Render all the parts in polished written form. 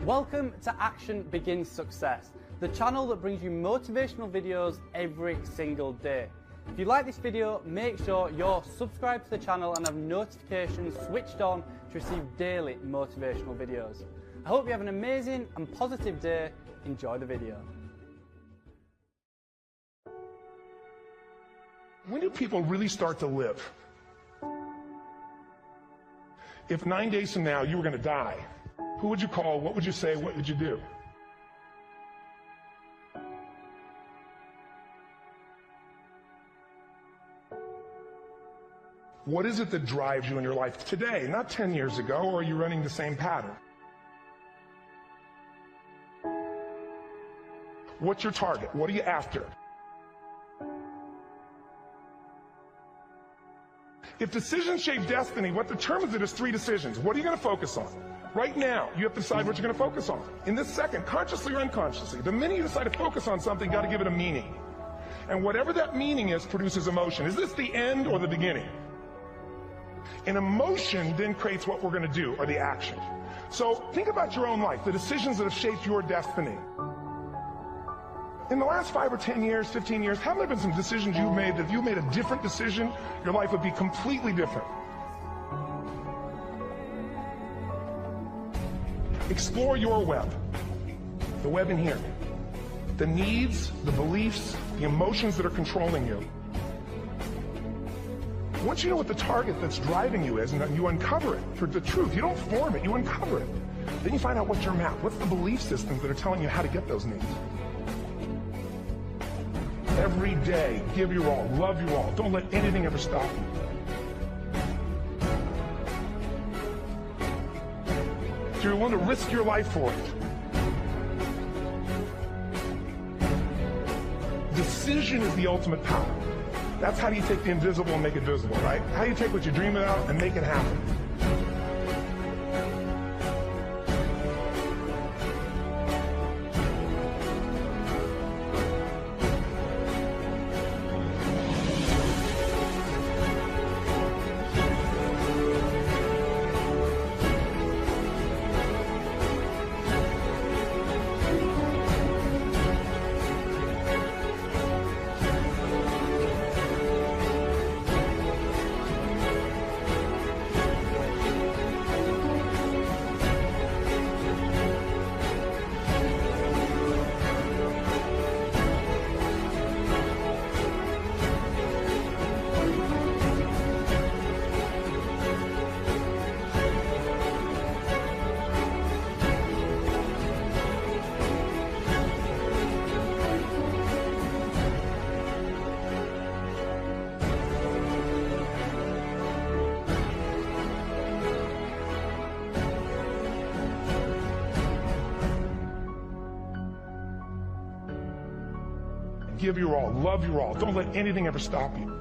Welcome to Action Begins Success, the channel that brings you motivational videos every single day. If you like this video, make sure you're subscribed to the channel and have notifications switched on to receive daily motivational videos. I hope you have an amazing and positive day. Enjoy the video. When do people really start to live? If 9 days from now you were going to die, who would you call? What would you say? What would you do? What is it that drives you in your life today, not 10 years ago, or are you running the same pattern? What's your target? What are you after? If decisions shape destiny, what determines it is 3 decisions. What are you going to focus on? Right now, you have to decide what you're going to focus on. In this second, consciously or unconsciously, the minute you decide to focus on something, you got to give it a meaning. And whatever that meaning is produces emotion. Is this the end or the beginning? An emotion then creates what we're going to do, or the action. So think about your own life, the decisions that have shaped your destiny. In the last 5 or 10 years, 15 years, haven't there been some decisions you've made that if you made a different decision, your life would be completely different? Explore your web, the web in here. The needs, the beliefs, the emotions that are controlling you. Once you know what the target that's driving you is, and you uncover it for the truth, you don't form it, you uncover it. Then you find out what's your map, what's the belief systems that are telling you how to get those needs. Every day, give your all, love your all. Don't let anything ever stop you. So you're willing to risk your life for it. Decision is the ultimate power. That's how do you take the invisible and make it visible, right? How do you take what you dream about and make it happen? Give your all, love your all. Don't let anything ever stop you.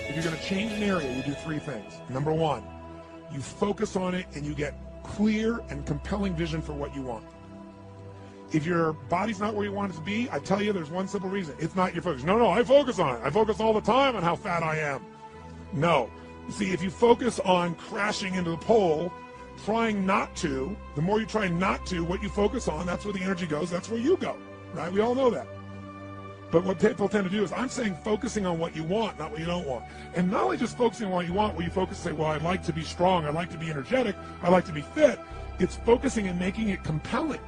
If you're going to change an area, you do 3 things. Number 1, you focus on it and you get clear and compelling vision for what you want. If your body's not where you want it to be, I tell you there's one simple reason. It's not your focus. No, I focus on it. I focus all the time on how fat I am. No. See, if you focus on crashing into the pole, trying not to, the more you try not to, what you focus on, that's where the energy goes, that's where you go. Right? We all know that. But what people tend to do is, I'm saying focusing on what you want, not what you don't want. And not only just focusing on what you want, where you focus and say, well, I'd like to be strong, I'd like to be energetic, I'd like to be fit. It's focusing and making it compelling.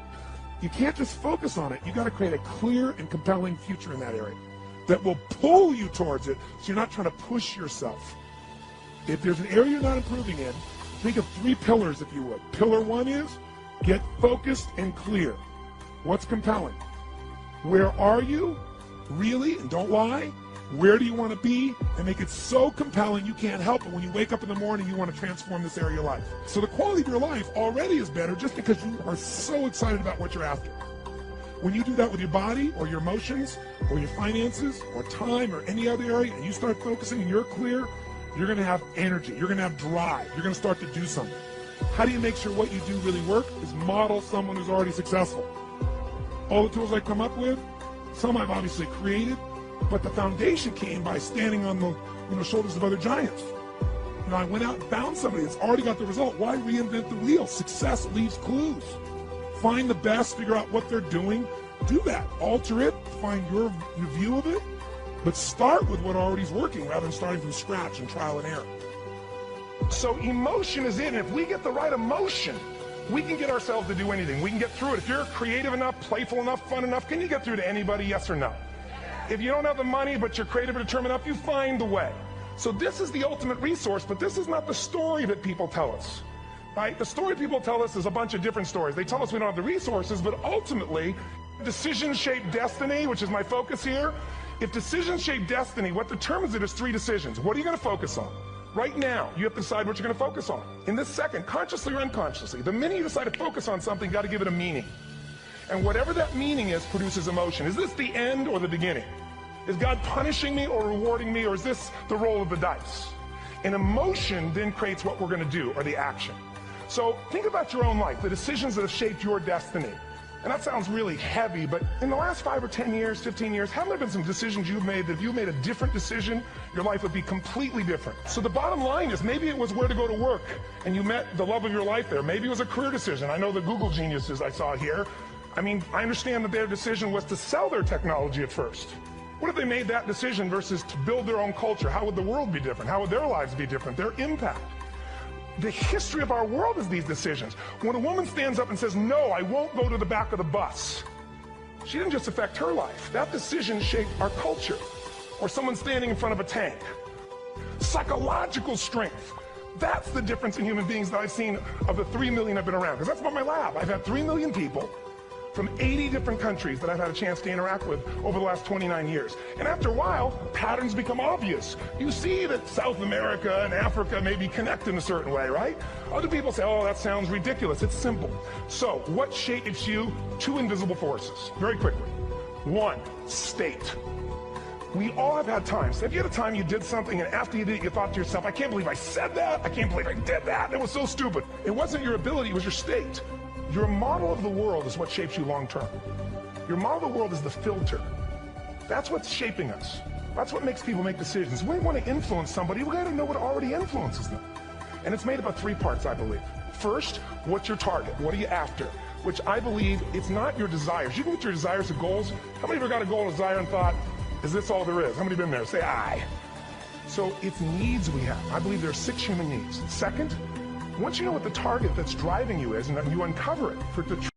You can't just focus on it. You got to create a clear and compelling future in that area that will pull you towards it, so you're not trying to push yourself. If there's an area you're not improving in, think of 3 pillars, if you would. Pillar 1 is get focused and clear. What's compelling? Where are you? Really? And don't lie. Where do you want to be? And make it so compelling you can't help it. When you wake up in the morning, you want to transform this area of your life. So the quality of your life already is better just because you are so excited about what you're after. When you do that with your body or your emotions or your finances or time or any other area, and you start focusing and you're clear, you're going to have energy. You're going to have drive. You're going to start to do something. How do you make sure what you do really work? Is model someone who's already successful. All the tools I come up with, some I've obviously created, but the foundation came by standing on the shoulders of other giants. I went out and found somebody that's already got the result. Why reinvent the wheel? Success leaves clues. Find the best, figure out what they're doing, do that. Alter it, find your view of it, but start with what already is working rather than starting from scratch and trial and error. So emotion is in. If we get the right emotion, we can get ourselves to do anything. We can get through it. If you're creative enough, playful enough, fun enough, can you get through to anybody, yes or no? If you don't have the money, but you're creative and determined enough, you find the way. So this is the ultimate resource, but this is not the story that people tell us. Right? The story people tell us is a bunch of different stories. They tell us we don't have the resources, but ultimately, decisions shape destiny, which is my focus here. If decisions shape destiny, what determines it is 3 decisions. What are you going to focus on? Right now, you have to decide what you're going to focus on. In this second, consciously or unconsciously, the minute you decide to focus on something, you got to give it a meaning. And whatever that meaning is produces emotion. Is this the end or the beginning? Is God punishing me or rewarding me, or is this the roll of the dice? And emotion then creates what we're going to do, or the action. So think about your own life, the decisions that have shaped your destiny. And that sounds really heavy, but in the last 5 or 10 years, 15 years, haven't there been some decisions you've made that if you made a different decision, your life would be completely different? So the bottom line is, maybe it was where to go to work, and you met the love of your life there. Maybe it was a career decision. I know the Google geniuses I saw here. I mean, I understand that their decision was to sell their technology at first. What if they made that decision versus to build their own culture? How would the world be different? How would their lives be different? Their impact. The history of our world is these decisions. When a woman stands up and says, no, I won't go to the back of the bus, she didn't just affect her life. That decision shaped our culture. Or someone standing in front of a tank. Psychological strength. That's the difference in human beings that I've seen of the 3 million I've been around. Because that's about my lab. I've had 3 million people from 80 different countries that I've had a chance to interact with over the last 29 years. And after a while, patterns become obvious. You see that South America and Africa maybe connect in a certain way, right? Other people say, oh, that sounds ridiculous. It's simple. So what shapes you? 2 invisible forces, very quickly. 1, state. We all have had times. Have you had a time you did something and after you did it, you thought to yourself, I can't believe I said that. I can't believe I did that. It was so stupid. It wasn't your ability, it was your state. Your model of the world is what shapes you long term. Your model of the world is the filter. That's what's shaping us. That's what makes people make decisions. When we want to influence somebody, we got to know what already influences them. And it's made up of 3 parts, I believe. First, what's your target? What are you after? Which I believe it's not your desires. You can get your desires and goals. How many of you got a goal and desire and thought, is this all there is? How many been there? Say aye. So it's needs we have. I believe there are 6 human needs. Second, once you know what the target that's driving you is, and then you uncover it for the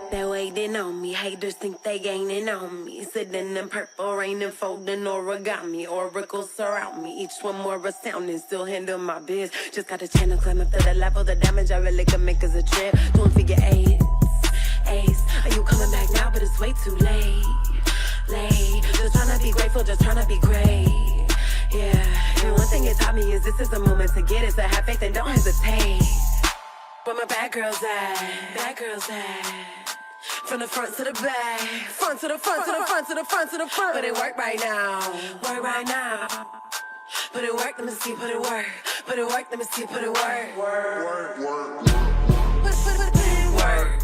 They're waiting on me, haters think they gaining on me. Sitting in purple rain and folding origami. Oracles surround me, each one more astounding. Still handle my biz, just got a channel climb up to the level. The damage I really can make is a trip. Don't figure eight, ace. Are you coming back now? But it's way too late. Just tryna be grateful, just tryna be great. Yeah, and one thing it taught me is this is the moment to get it. So have faith and don't hesitate. Where my bad girls at? Bad girls at? From the front to the back, front to the front to the front to the front to the front. But it work right now, work right now. Put it work, let me see, put it work. Put it work, let me see, put it work. Work, work, work. Put it work.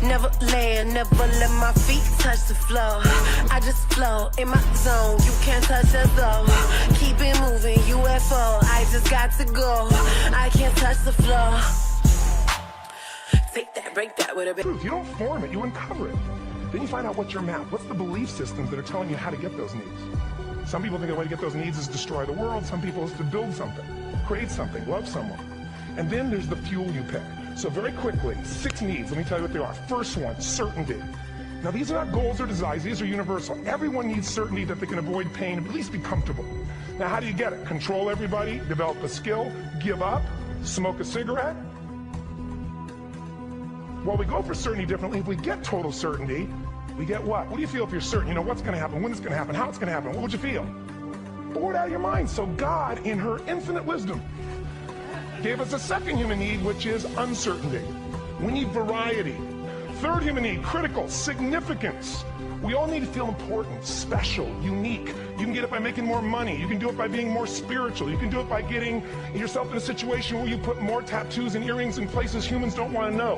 Never land, never let my feet touch the floor. I just flow in my zone, you can't touch us though. Keep it moving, UFO, I just got to go. I can't touch the floor. Take that, break that with a bit. Truth, you don't form it, you uncover it. Then you find out what's your map, what's the belief systems that are telling you how to get those needs. Some people think the way to get those needs is destroy the world, some people is to build something, create something, love someone. And then there's the fuel you pay. So very quickly, 6 needs, let me tell you what they are. First one, certainty. Now these are not goals or desires, these are universal. Everyone needs certainty that they can avoid pain, at least be comfortable. Now how do you get it? Control everybody, develop a skill, give up, smoke a cigarette. Well, we go for certainty differently. If we get total certainty, we get what? What do you feel if you're certain? You know what's gonna happen, when it's gonna happen, how it's gonna happen, what would you feel? Bored out of your mind. So God, in her infinite wisdom, gave us a second human need, which is uncertainty. We need variety. Third human need, critical, significance. We all need to feel important, special, unique. You can get it by making more money. You can do it by being more spiritual. You can do it by getting yourself in a situation where you put more tattoos and earrings in places humans don't want to know.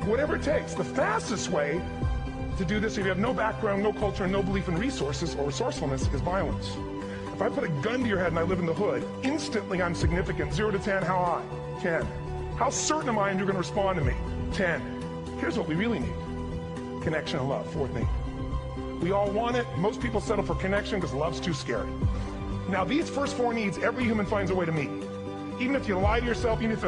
Whatever it takes. The fastest way to do this, if you have no background, no culture, and no belief in resources or resourcefulness, is violence. If I put a gun to your head and I live in the hood, instantly I'm significant. 0 to 10, how high? 10. How certain am I you're going to respond to me? 10. Here's what we really need. Connection and love, fourth need. We all want it. Most people settle for connection because love's too scary. Now these first 4 needs, every human finds a way to meet. Even if you lie to yourself, even if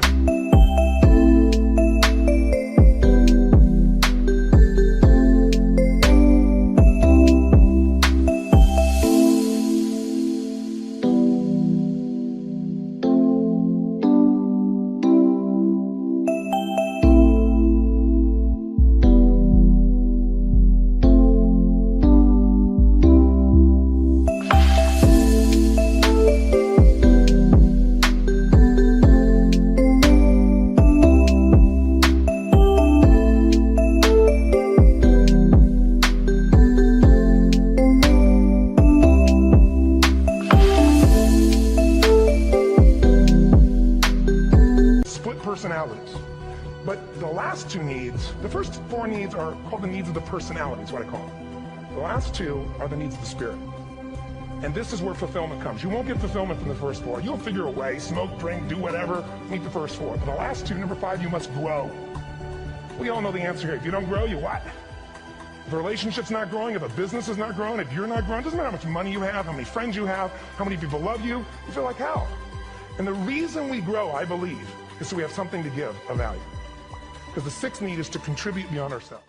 personalities. But the last 2 needs, the first 4 needs are called the needs of the personality, is what I call them. The last 2 are the needs of the spirit. And this is where fulfillment comes. You won't get fulfillment from the first 4. You'll figure a way, smoke, drink, do whatever, meet the first 4. But the last 2, number 5, you must grow. We all know the answer here. If you don't grow, you what? If a relationship's not growing, if a business is not growing, if you're not growing, it doesn't matter how much money you have, how many friends you have, how many people love you, you feel like hell. And the reason we grow, I believe, is so we have something to give of value. Because the 6th need is to contribute beyond ourselves.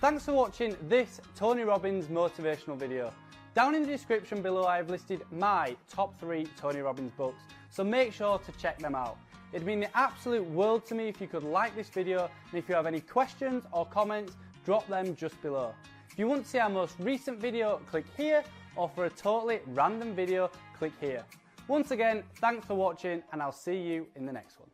Thanks for watching this Tony Robbins motivational video. Down in the description below I have listed my top 3 Tony Robbins books, so make sure to check them out. It'd mean the absolute world to me if you could like this video, and if you have any questions or comments, drop them just below. If you want to see our most recent video, click here, or for a totally random video, click here. Once again, thanks for watching, and I'll see you in the next one.